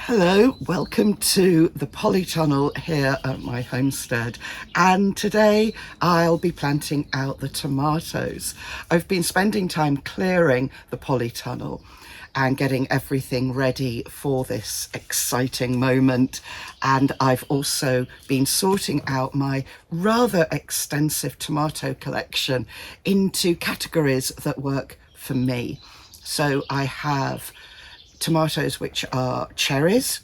Hello, welcome to the polytunnel here at my homestead, and today I'll be planting out the tomatoes. I've been spending time clearing the polytunnel and getting everything ready for this exciting moment, and I've also been sorting out my rather extensive tomato collection into categories that work for me. So I have tomatoes which are cherries,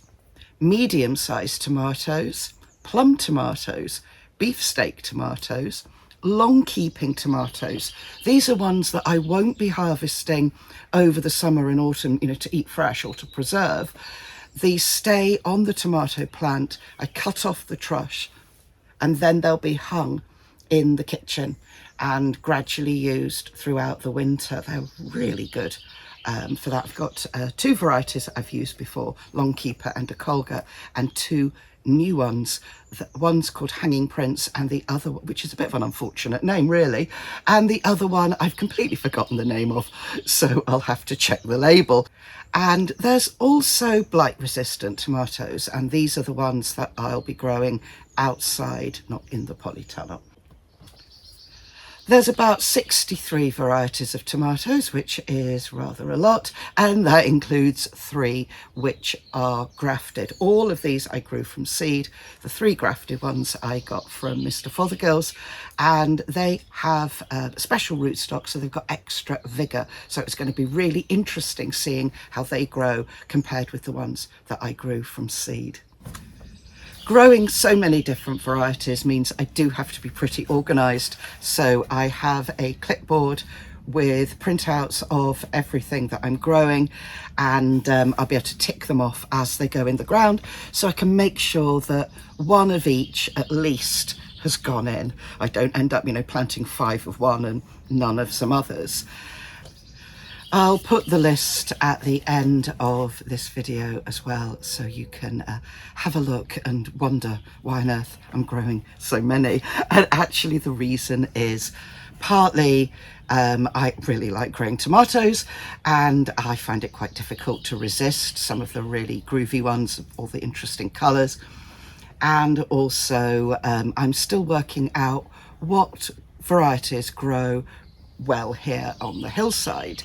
medium-sized tomatoes, plum tomatoes, beefsteak tomatoes, long-keeping tomatoes. These are ones that I won't be harvesting over the summer and autumn, to eat fresh or to preserve. These stay on the tomato plant. I cut off the truss and then they'll be hung in the kitchen and gradually used throughout the winter. They're really good for that. I've got two varieties that I've used before, Long Keeper and a Colga, and two new ones. One's called Hanging Prince and the other, which is a bit of an unfortunate name really, and the other one I've completely forgotten the name of, so I'll have to check the label. And there's also blight resistant tomatoes, and these are the ones that I'll be growing outside, not in the polytunnel. There's about 63 varieties of tomatoes, which is rather a lot, and that includes 3 which are grafted. All of these I grew from seed. The 3 grafted ones I got from Mr. Fothergill's, and they have special rootstock, so they've got extra vigour. So it's going to be really interesting seeing how they grow compared with the ones that I grew from seed. Growing so many different varieties means I do have to be pretty organised, so I have a clipboard with printouts of everything that I'm growing, and I'll be able to tick them off as they go in the ground, so I can make sure that one of each at least has gone in. I don't end up, planting 5 of one and none of some others. I'll put the list at the end of this video as well, so you can have a look and wonder why on earth I'm growing so many. And actually the reason is partly I really like growing tomatoes, and I find it quite difficult to resist some of the really groovy ones, all the interesting colours. And also I'm still working out what varieties grow well here on the hillside.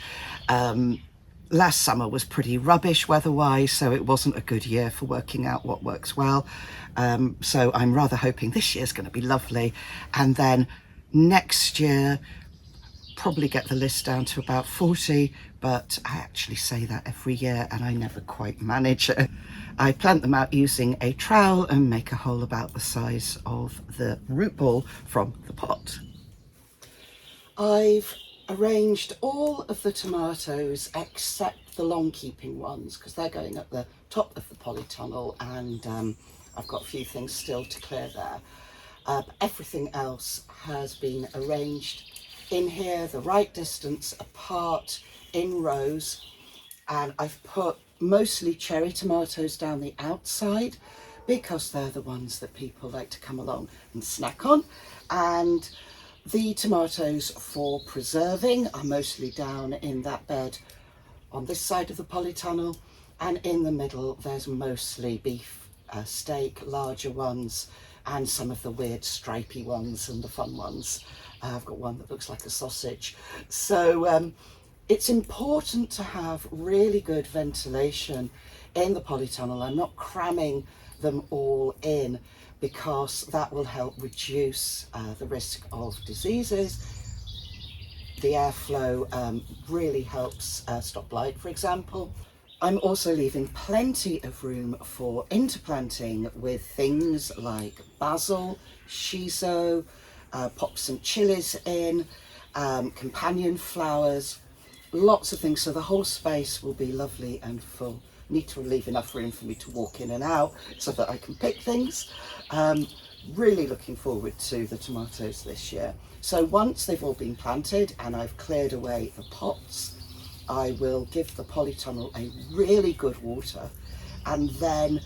Last summer was pretty rubbish weather-wise, so it wasn't a good year for working out what works well. So I'm rather hoping this year's going to be lovely, and then next year probably get the list down to about 40, but I actually say that every year and I never quite manage it. I plant them out using a trowel and make a hole about the size of the root ball from the pot. I've arranged all of the tomatoes except the long keeping ones because they're going at the top of the polytunnel, and I've got a few things still to clear there. Everything else has been arranged in here the right distance apart in rows, and I've put mostly cherry tomatoes down the outside because they're the ones that people like to come along and snack on, and the tomatoes for preserving are mostly down in that bed on this side of the polytunnel, and in the middle there's mostly beef steak, larger ones, and some of the weird stripy ones and the fun ones. I've got one that looks like a sausage. So it's important to have really good ventilation in the polytunnel. I'm not cramming them all in because that will help reduce the risk of diseases. The airflow really helps stop blight, for example. I'm also leaving plenty of room for interplanting with things like basil, shiso, pop some chilies in, companion flowers, lots of things, so the whole space will be lovely and full. Need to leave enough room for me to walk in and out so that I can pick things. Really looking forward to the tomatoes this year. So once they've all been planted and I've cleared away the pots, I will give the polytunnel a really good water, and then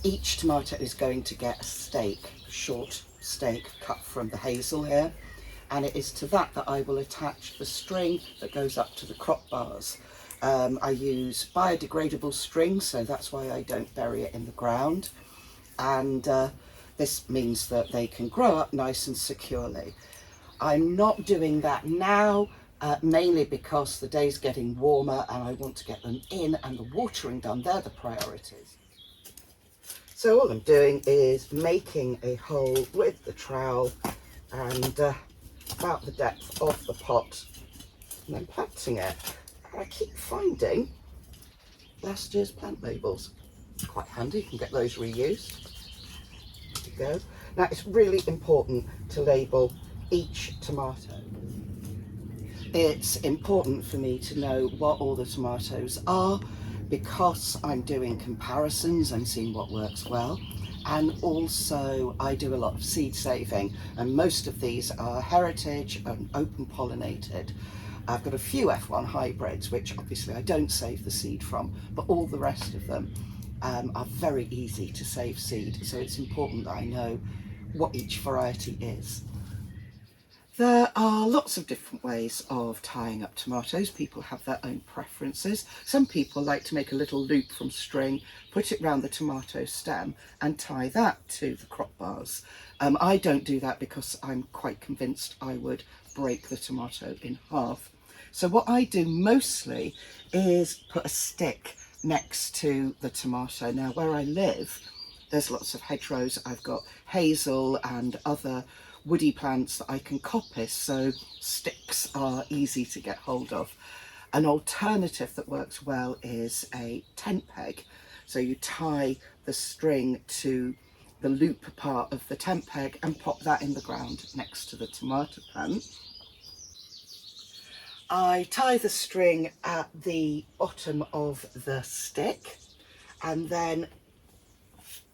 each tomato is going to get a stake, short stake cut from the hazel here, and it is to that I will attach the string that goes up to the crop bars. I use biodegradable string, so that's why I don't bury it in the ground. And this means that they can grow up nice and securely. I'm not doing that now, mainly because the day's getting warmer and I want to get them in and the watering done. They're the priorities. So all I'm doing is making a hole with the trowel and about the depth of the pot, and then planting it. And I keep finding last year's plant labels. Quite handy, you can get those reused. There you go. Now it's really important to label each tomato. It's important for me to know what all the tomatoes are because I'm doing comparisons, I'm seeing what works well, and also I do a lot of seed saving, and most of these are heritage and open pollinated. I've got a few F1 hybrids which obviously I don't save the seed from, but all the rest of them are very easy to save seed, so it's important that I know what each variety is. There are lots of different ways of tying up tomatoes. People have their own preferences. Some people like to make a little loop from string, put it round the tomato stem and tie that to the crop bars. I don't do that because I'm quite convinced I would break the tomato in half. So what I do mostly is put a stick next to the tomato. Now where I live, there's lots of hedgerows. I've got hazel and other woody plants that I can coppice, so sticks are easy to get hold of. An alternative that works well is a tent peg. So you tie the string to the loop part of the tent peg and pop that in the ground next to the tomato plant. I tie the string at the bottom of the stick and then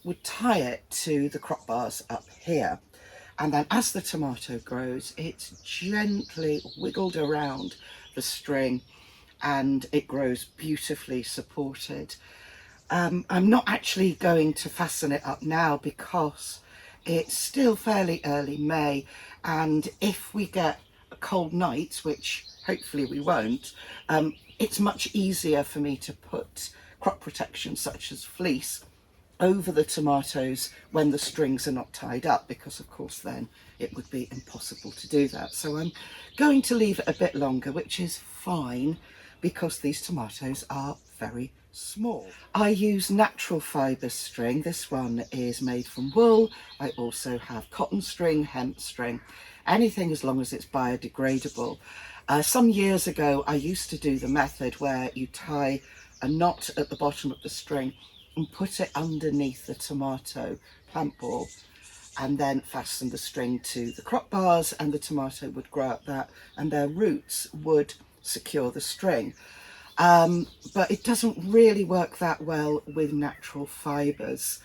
would tie it to the crop bars up here. And then as the tomato grows, it's gently wiggled around the string and it grows beautifully supported. I'm not actually going to fasten it up now because it's still fairly early May, and if we get a cold night, which hopefully we won't, it's much easier for me to put crop protection such as fleece over the tomatoes when the strings are not tied up, because of course then it would be impossible to do that. So I'm going to leave it a bit longer, which is fine because these tomatoes are very small. I use natural fibre string. This one is made from wool. I also have cotton string, hemp string, anything as long as it's biodegradable. Some years ago I used to do the method where you tie a knot at the bottom of the string and put it underneath the tomato plant ball and then fasten the string to the crop bars, and the tomato would grow up that and their roots would secure the string. But it doesn't really work that well with natural fibres,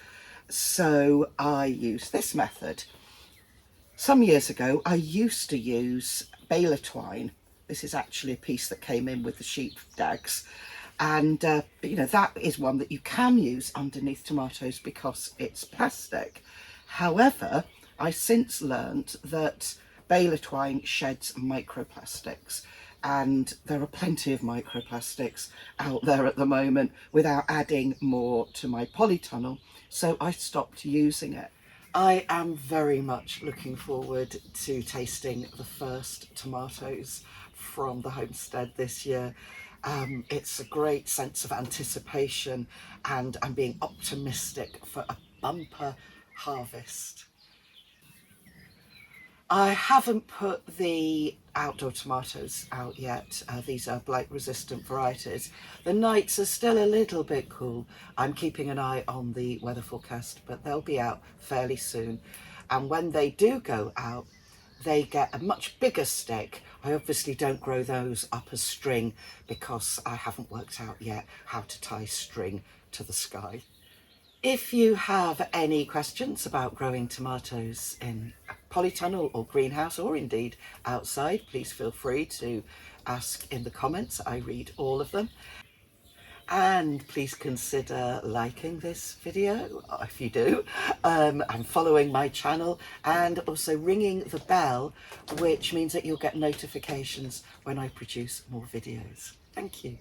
so I use this method. Some years ago I used to use baler twine. This is actually a piece that came in with the sheep dags. And you know, that is one that you can use underneath tomatoes because it's plastic. However, I since learned that baler twine sheds microplastics, and there are plenty of microplastics out there at the moment without adding more to my polytunnel, so I stopped using it. I am very much looking forward to tasting the first tomatoes from the homestead this year. It's a great sense of anticipation and I'm being optimistic for a bumper harvest. I haven't put the outdoor tomatoes out yet. These are blight resistant varieties. The nights are still a little bit cool. I'm keeping an eye on the weather forecast, but they'll be out fairly soon. And when they do go out, they get a much bigger stick. I obviously don't grow those up as string because I haven't worked out yet how to tie string to the sky. If you have any questions about growing tomatoes in a polytunnel or greenhouse, or indeed outside, please feel free to ask in the comments. I read all of them. And please consider liking this video if you do, and following my channel, and also ringing the bell, which means that you'll get notifications when I produce more videos. Thank you.